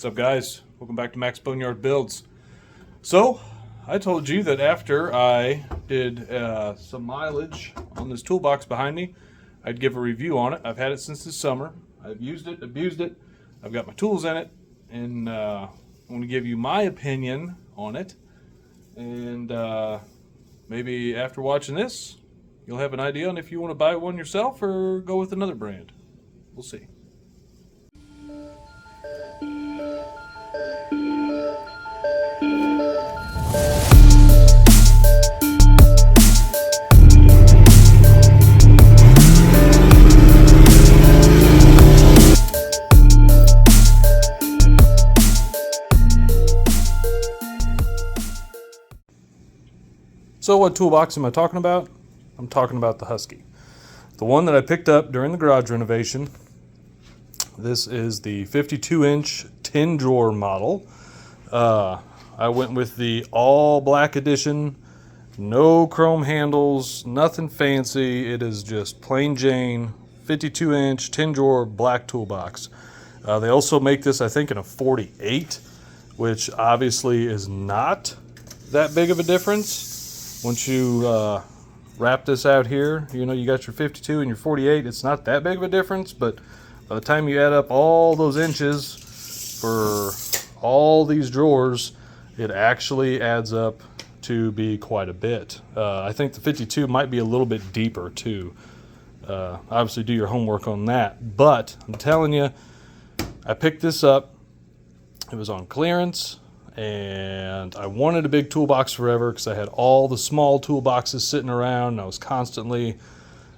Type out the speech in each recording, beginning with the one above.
What's up, guys? Welcome back to Max Boneyard Builds. So, I told you that after I did some mileage on this toolbox behind me, I'd give a review on it. I've had it since this summer. I've used it, abused it. I've got my tools in it, and I want to give you my opinion on it. And maybe after watching this, you'll have an idea on if you want to buy one yourself or go with another brand. We'll see. So what toolbox am I talking about? I'm talking about the Husky. The one that I picked up during the garage renovation. This is the 52-inch 10-drawer model. I went with the all black edition, no chrome handles, nothing fancy. It is just plain Jane 52-inch 10-drawer black toolbox. They also make this, I think, in a 48, which obviously is not that big of a difference. Once you wrap this out here, you know, you got your 52 and your 48. It's not that big of a difference, but by the time you add up all those inches for all these drawers, it actually adds up to be quite a bit. I think the 52 might be a little bit deeper too. Obviously do your homework on that, but I'm telling you, I picked this up. It was on clearance. And I wanted a big toolbox forever because I had all the small toolboxes sitting around, and I was constantly,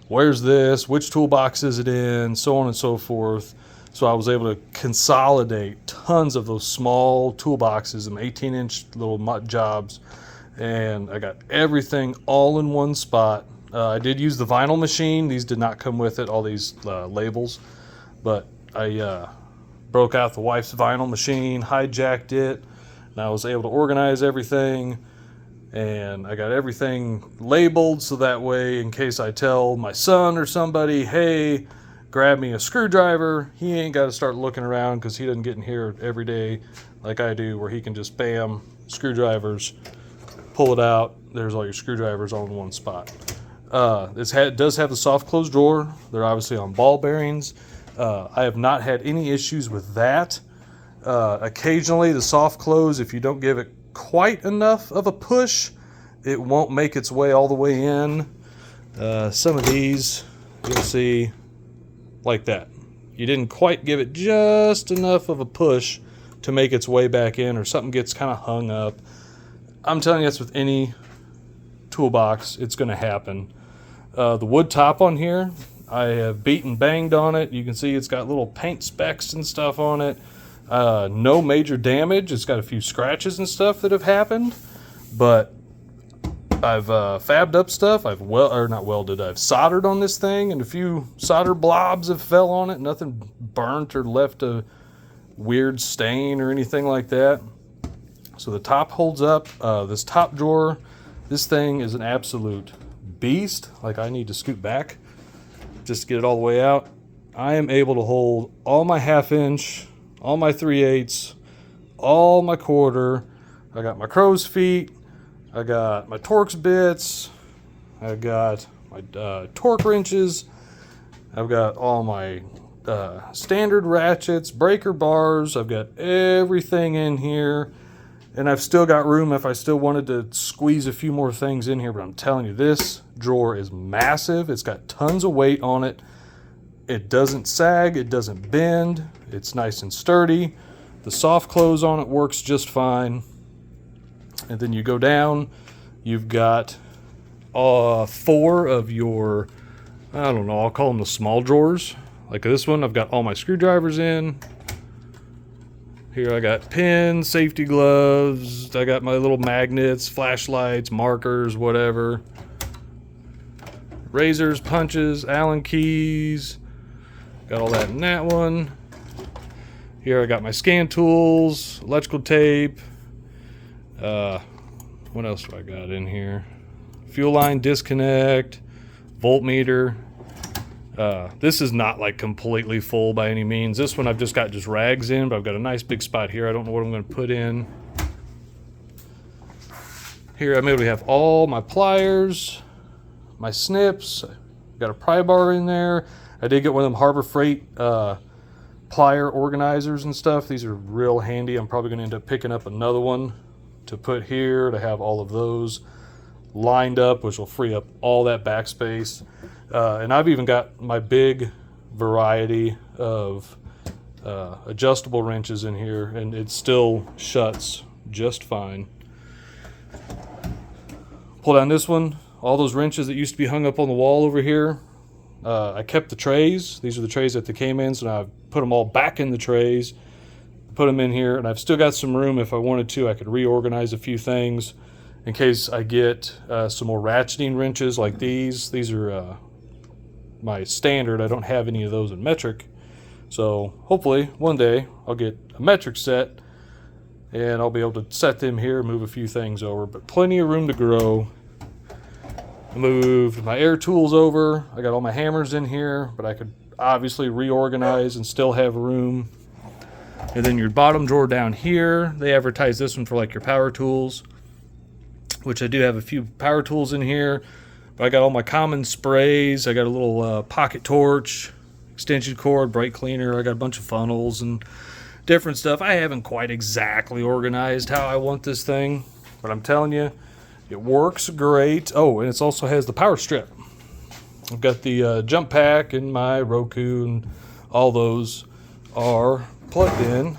where's this, which toolbox is it in, so on and so forth. So I was able to consolidate tons of those small toolboxes and 18-inch little jobs, and I got everything all in one spot. I did use the vinyl machine. These did not come with it, all these labels, but I broke out the wife's vinyl machine, hijacked it, and I was able to organize everything, and I got everything labeled so that way in case I tell my son or somebody, hey, grab me a screwdriver, he ain't got to start looking around because he doesn't get in here every day like I do, where he can just bam, screwdrivers, pull it out, there's all your screwdrivers all in one spot. It does have the soft close drawer. They're obviously on ball bearings. I have not had any issues with that. Occasionally the soft close, if you don't give it quite enough of a push, it won't make its way all the way in. Some of these you'll see like that. You didn't quite give it just enough of a push to make its way back in, or something gets kind of hung up. I'm telling you, that's with any toolbox, it's going to happen. The wood top on here, I have beat and banged on it. You can see it's got little paint specks and stuff on it. No major damage. It's got a few scratches and stuff that have happened, but I've fabbed up stuff. I've I've soldered on this thing, and a few solder blobs have fell on it. Nothing burnt or left a weird stain or anything like that. So the top holds up. This top drawer, this thing is an absolute beast. Like, I need to scoot back just to get it all the way out. I am able to hold all my 1/2 inch, all my 3/8, all my 1/4. I got my crow's feet. I got my Torx bits. I got my torque wrenches. I've got all my standard ratchets, breaker bars. I've got everything in here. And I've still got room if I still wanted to squeeze a few more things in here. But I'm telling you, this drawer is massive. It's got tons of weight on it. It doesn't sag, it doesn't bend, it's nice and sturdy. The soft close on it works just fine. And then you go down, you've got 4 of your, I don't know, I'll call them the small drawers. Like this one, I've got all my screwdrivers in. Here I got pins, safety gloves, I got my little magnets, flashlights, markers, whatever. Razors, punches, Allen keys. Got all that in that one. Here I got my scan tools, electrical tape. What else do I got in here? Fuel line disconnect, voltmeter. This is not like completely full by any means. This one I've just got rags in, but I've got a nice big spot here. I don't know what I'm going to put in. Here I'm able to have all my pliers, my snips. I've got a pry bar in there. I did get one of them Harbor Freight plier organizers and stuff. These are real handy. I'm probably going to end up picking up another one to put here to have all of those lined up, which will free up all that backspace. And I've even got my big variety of adjustable wrenches in here, and it still shuts just fine. Pull down this one. All those wrenches that used to be hung up on the wall over here, I kept the trays. These are the trays that they came in, so now I've put them all back in the trays, put them in here, and I've still got some room. If I wanted to, I could reorganize a few things in case I get some more ratcheting wrenches like these. These are my standard. I don't have any of those in metric, so hopefully one day I'll get a metric set and I'll be able to set them here, move a few things over, but plenty of room to grow. I moved my air tools over. I got all my hammers in here, but I could obviously reorganize and still have room. And then your bottom drawer down here, they advertise this one for like your power tools, which I do have a few power tools in here. But I got all my common sprays. I got a little pocket torch, extension cord, brake cleaner. I got a bunch of funnels and different stuff. I haven't quite exactly organized how I want this thing, but I'm telling you, it works great. Oh, and it also has the power strip. I've got the jump pack and my Roku, and all those are plugged in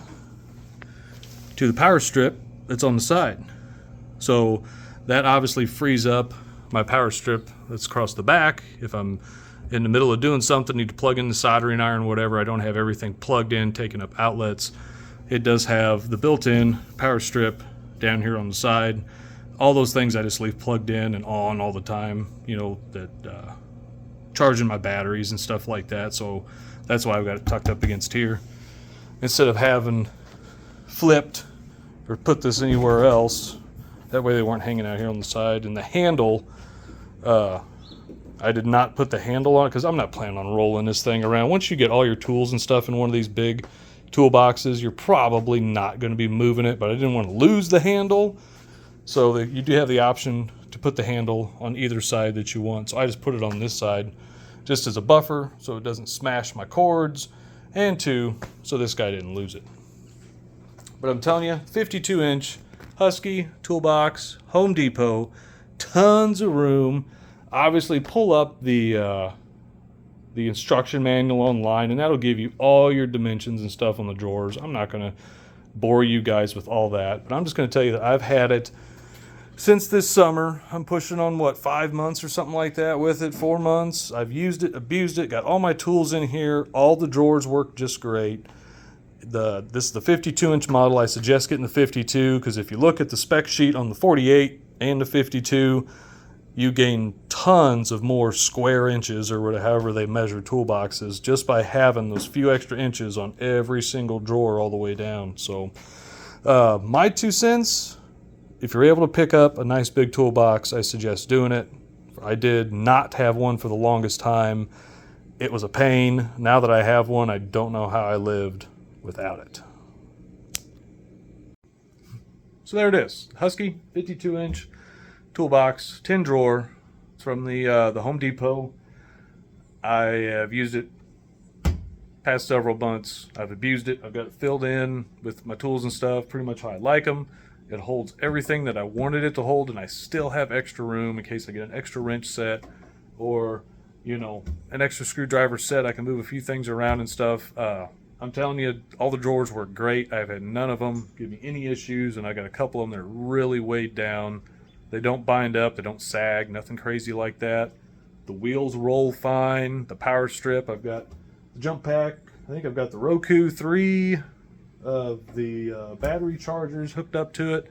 to the power strip that's on the side. So that obviously frees up my power strip that's across the back. If I'm in the middle of doing something, need to plug in the soldering iron, whatever, I don't have everything plugged in, taking up outlets. It does have the built-in power strip down here on the side. All those things I just leave plugged in and on all the time, you know, that charging my batteries and stuff like that. So that's why I've got it tucked up against here, instead of having flipped or put this anywhere else. That way they weren't hanging out here on the side. And the handle, I did not put the handle on it because I'm not planning on rolling this thing around. Once you get all your tools and stuff in one of these big toolboxes, you're probably not going to be moving it, but I didn't want to lose the handle. So that you do have the option to put the handle on either side that you want. So I just put it on this side just as a buffer so it doesn't smash my cords, and two, so this guy didn't lose it. But I'm telling you, 52-inch Husky toolbox, Home Depot, tons of room. Obviously pull up the instruction manual online, and that'll give you all your dimensions and stuff on the drawers. I'm not going to bore you guys with all that, but I'm just going to tell you that I've had it since this summer. I'm pushing on, what, 5 months or something like that with it, 4 months. I've used it, abused it, got all my tools in here. All the drawers work just great. This is the 52-inch model. I suggest getting the 52 because if you look at the spec sheet on the 48 and the 52, you gain tons of more square inches, or whatever, however they measure toolboxes, just by having those few extra inches on every single drawer all the way down. So my 2 cents, if you're able to pick up a nice big toolbox, I suggest doing it. I did not have one for the longest time. It was a pain. Now that I have one, I don't know how I lived without it. So there it is. Husky 52-inch toolbox, 10 drawer. It's from the Home Depot. I have used it past several months. I've abused it. I've got it filled in with my tools and stuff, pretty much how I like them. It holds everything that I wanted it to hold, and I still have extra room in case I get an extra wrench set or, you know, an extra screwdriver set. I can move a few things around and stuff. I'm telling you, all the drawers work great. I've had none of them give me any issues, and I got a couple of them that are really weighed down. They don't bind up, they don't sag, nothing crazy like that. The wheels roll fine. The power strip, I've got the jump pack. I think I've got the Roku 3 of the battery chargers hooked up to it.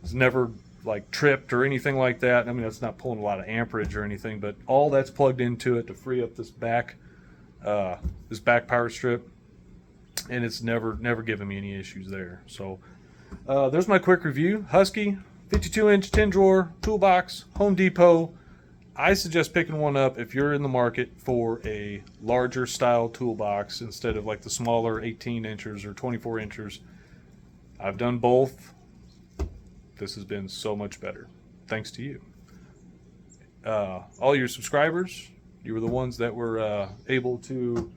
It's never like tripped or anything like that. I mean, it's not pulling a lot of amperage or anything, but all that's plugged into it to free up this back power strip, and it's never given me any issues there. So there's my quick review. Husky 52-inch 10 drawer toolbox, Home Depot. I suggest picking one up if you're in the market for a larger style toolbox instead of like the smaller 18 inches or 24 inches. I've done both. This has been so much better. Thanks to you. All your subscribers, you were the ones that were able to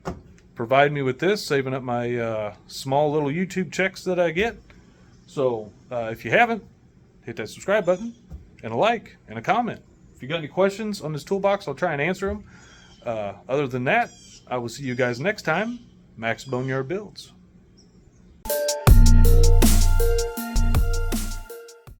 provide me with this, saving up my small little YouTube checks that I get. So if you haven't, hit that subscribe button and a like and a comment. If you got any questions on this toolbox, I'll try and answer them. Other than that, I will see you guys next time. Max Boneyard Builds.